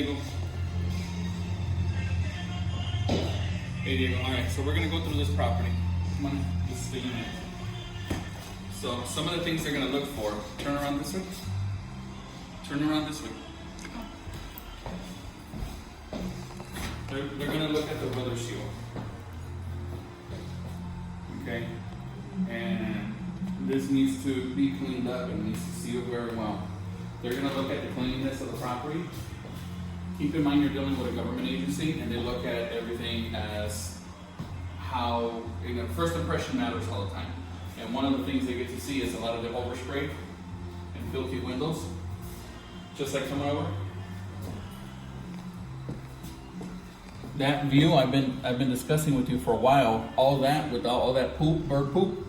Diego. Hey Diego, alright, so we're gonna go through this property. Come on, this is the unit. So some of the things they're gonna look for, turn around this way. Turn around this way. They're gonna look at the weather seal. Okay? And this needs to be cleaned up and needs to seal very well. They're gonna look at the cleanliness of the property. Keep in mind you're dealing with a government agency and they look at everything as how, first impression matters all the time. And one of the things they get to see is a lot of the overspray and filthy windows. Just like coming over. That view I've been discussing with you for a while. All that with all that poop, bird poop,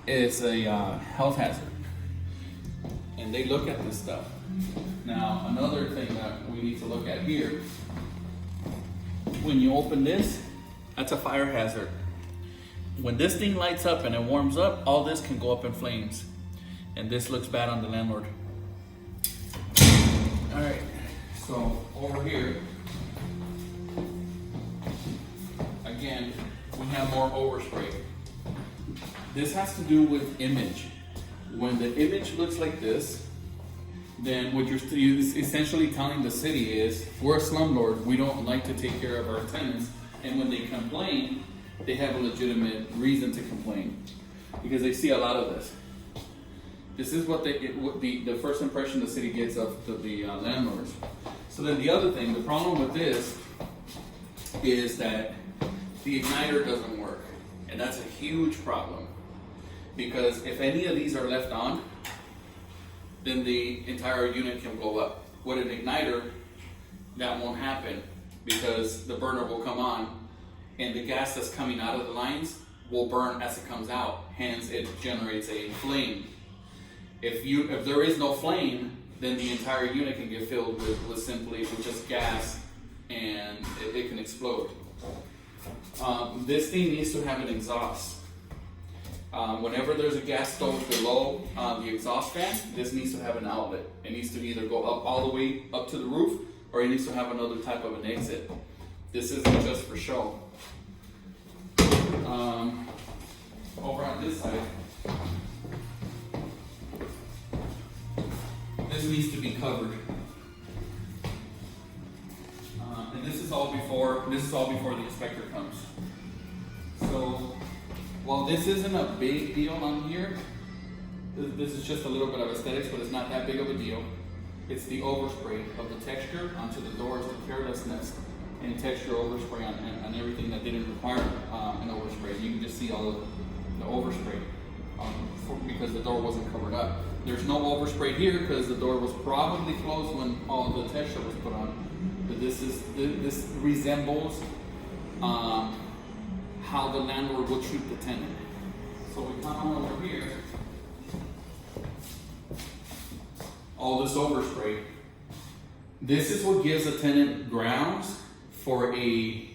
is a health hazard. And they look at this stuff. Now, another thing that we need to look at here, when you open this, that's a fire hazard. When this thing lights up and it warms up, all this can go up in flames. And this looks bad on the landlord. All right, so over here, again, we have more overspray. This has to do with image. When the image looks like this, then what you're essentially telling the city is, we're a slumlord, we don't like to take care of our tenants, and when they complain, they have a legitimate reason to complain, because they see a lot of this. This is what the first impression the city gets of the landlords. So then the other thing, the problem with this is that the igniter doesn't work, and that's a huge problem, because if any of these are left on, then the entire unit can blow up. With an igniter, that won't happen, because the burner will come on and the gas that's coming out of the lines will burn as it comes out, hence it generates a flame. If there is no flame, then the entire unit can get filled with just gas, and it can explode. This thing needs to have an exhaust. Whenever there's a gas stove below the exhaust fan, this needs to have an outlet. It needs to either go up all the way up to the roof, or it needs to have another type of an exit. This isn't just for show. Over on this side, this needs to be covered. And this is all before the inspector comes. So, while this isn't a big deal on here, this is just a little bit of aesthetics, but it's not that big of a deal. It's the overspray of the texture onto the doors, the carelessness, and texture overspray on everything that didn't require an overspray. You can just see all of the overspray because the door wasn't covered up. There's no overspray here because the door was probably closed when all the texture was put on. But this resembles how the landlord will treat the tenant. So we come on over here. All this overspray. This is what gives a tenant grounds for a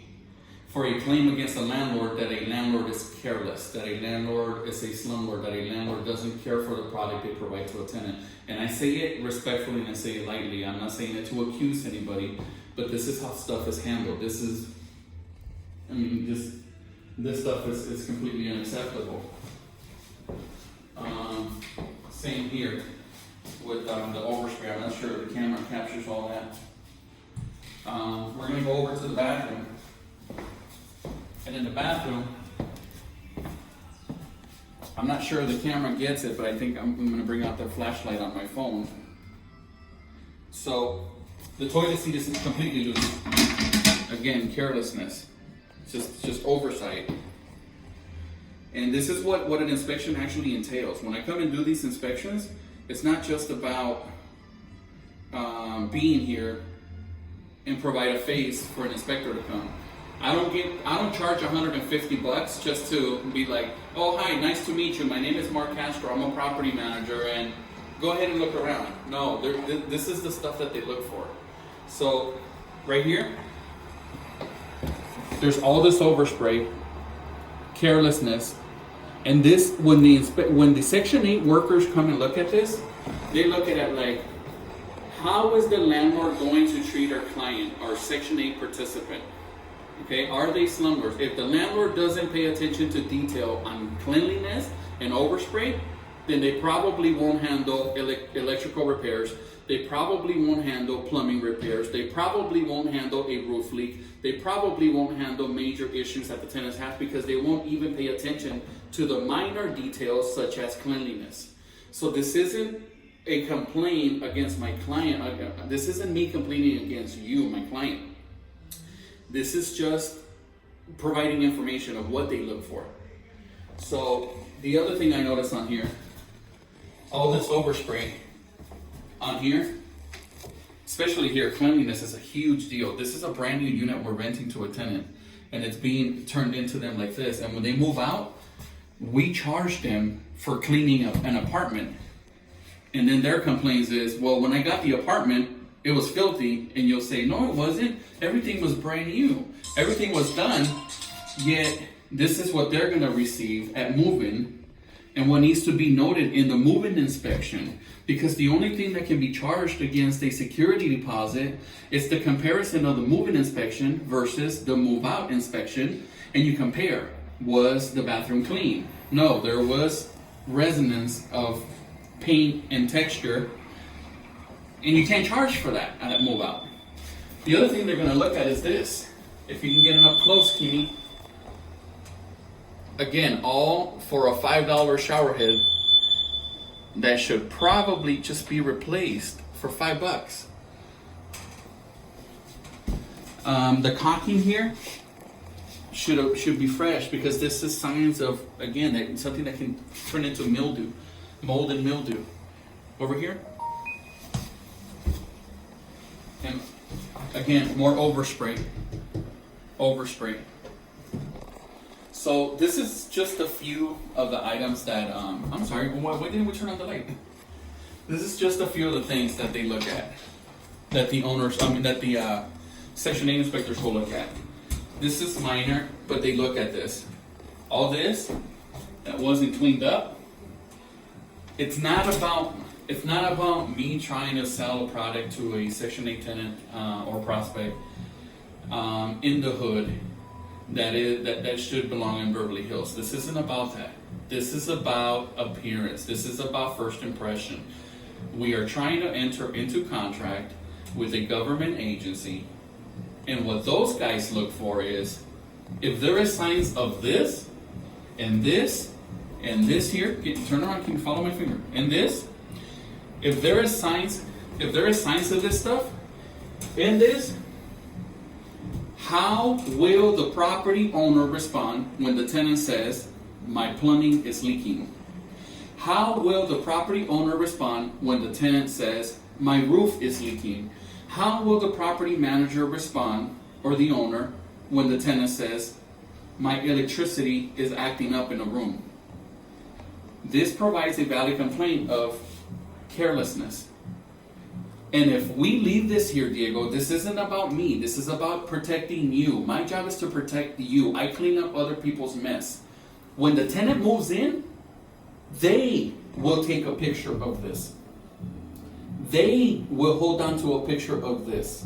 claim against a landlord, that a landlord is careless, that a landlord is a slumlord, that a landlord doesn't care for the product they provide to a tenant. And I say it respectfully and I say it lightly. I'm not saying it to accuse anybody, but this is how stuff is handled. This stuff is completely unacceptable. Same here with the overspray. I'm not sure if the camera captures all that. We're going to go over to the bathroom. And in the bathroom, I'm not sure the camera gets it, but I think I'm going to bring out the flashlight on my phone. So the toilet seat is completely loose. Again, carelessness. Just oversight. And this is what an inspection actually entails. When I come and do these inspections, it's not just about being here and provide a face for an inspector to come. I don't charge $150 just to be like, oh hi, nice to meet you. My name is Mark Castro. I'm a property manager, and go ahead and look around. No, this is the stuff that they look for. So right here, there's all this overspray, carelessness, and this when the Section 8 workers come and look at this, they look at it like, how is the landlord going to treat our client, our Section 8 participant? Okay, are they slumlords? If the landlord doesn't pay attention to detail on cleanliness and overspray, then they probably won't handle electrical repairs. They probably won't handle plumbing repairs. They probably won't handle a roof leak. They probably won't handle major issues at the tenant's house because they won't even pay attention to the minor details such as cleanliness. So this isn't a complaint against my client. This isn't me complaining against you, my client. This is just providing information of what they look for. So the other thing I noticed on here, all this overspray on here, especially here, cleanliness is a huge deal. This is a brand new unit we're renting to a tenant, and it's being turned into them like this. And when they move out, we charge them for cleaning up an apartment. And then their complaints is, well, when I got the apartment, it was filthy. And you'll say, no, it wasn't. Everything was brand new. Everything was done. Yet this is what they're going to receive at move-in, and what needs to be noted in the move-in inspection. Because the only thing that can be charged against a security deposit is the comparison of the move-in inspection versus the move-out inspection. And you compare, was the bathroom clean? No, there was resonance of paint and texture, and you can't charge for that at move-out. The other thing they're going to look at is this. If you can get it up close, Kimi. Again, all for a $5 shower head that should probably just be replaced for $5. The caulking here should be fresh, because this is signs of, again, something that can turn into mildew, mold and mildew. Over here. And again, more overspray. So this is just a few of the items that, I'm sorry, why didn't we turn on the light? This is just a few of the things that they look at, that the owners, that the Section 8 inspectors will look at. This is minor, but they look at this. All this that wasn't cleaned up, it's not about me trying to sell a product to a Section 8 tenant or prospect in the hood that should belong in Beverly Hills. This isn't about that. This is about appearance. This is about first impression. We are trying to enter into contract with a government agency, and what those guys look for is, if there is signs of this and this and this here, turn around, can you follow my finger? And this, if there is signs of this stuff and this, how will the property owner respond when the tenant says, my plumbing is leaking? How will the property owner respond when the tenant says, my roof is leaking? How will the property manager respond, or the owner, when the tenant says, my electricity is acting up in a room? This provides a valid complaint of carelessness. And if we leave this here, Diego, this isn't about me. This is about protecting you. My job is to protect you. I clean up other people's mess. When the tenant moves in, they will take a picture of this. They will hold on to a picture of this.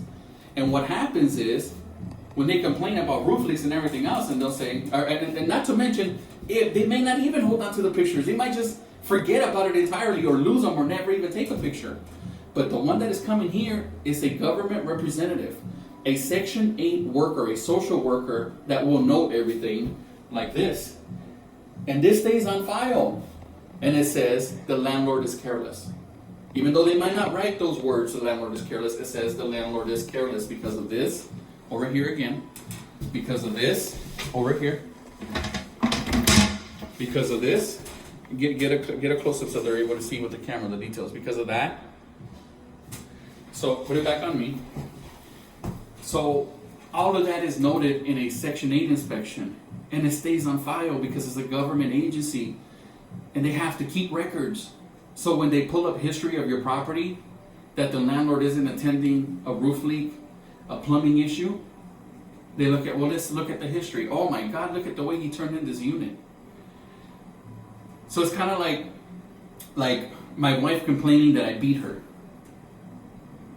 And what happens is, when they complain about roof leaks and everything else, and they'll say, and not to mention, they may not even hold on to the pictures. They might just forget about it entirely, or lose them, or never even take a picture. But the one that is coming here is a government representative, a Section 8 worker, a social worker that will know everything like this. And this stays on file. And it says, the landlord is careless. Even though they might not write those words, the landlord is careless, it says the landlord is careless because of this, over here again, because of this, over here, because of this. Get a close-up so they're able to see with the camera the details. Because of that. So put it back on me. So all of that is noted in a Section 8 inspection, and it stays on file because it's a government agency, and they have to keep records. So when they pull up history of your property, that the landlord isn't attending a roof leak, a plumbing issue, they look at, well, let's look at the history. Oh my God, look at the way he turned in this unit. So it's kind of like my wife complaining that I beat her.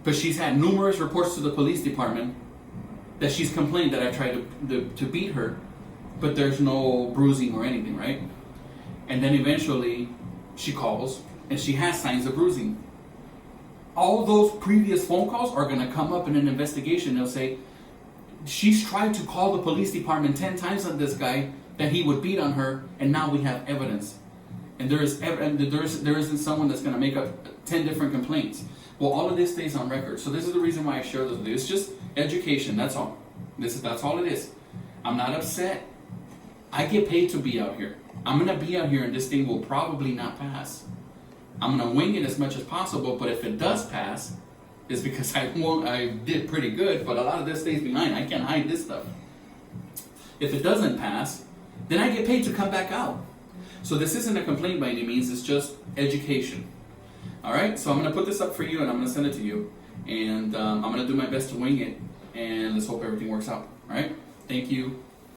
But she's had numerous reports to the police department that she's complained that I tried to beat her, but there's no bruising or anything, right? And then eventually she calls and she has signs of bruising. All those previous phone calls are going to come up in an investigation. They'll say, she's tried to call the police department 10 times on this guy that he would beat on her, and now we have evidence. And there isn't someone that's going to make up 10 different complaints. Well, all of this stays on record. So this is the reason why I share this with you. It's just education, that's all. That's all it is. I'm not upset. I get paid to be out here. I'm going to be out here and this thing will probably not pass. I'm going to wing it as much as possible, but if it does pass, it's because I did pretty good, but a lot of this stays behind. I can't hide this stuff. If it doesn't pass, then I get paid to come back out. So this isn't a complaint by any means, it's just education. Alright, so I'm going to put this up for you and I'm going to send it to you. And I'm going to do my best to wing it, and let's hope everything works out. Alright, thank you.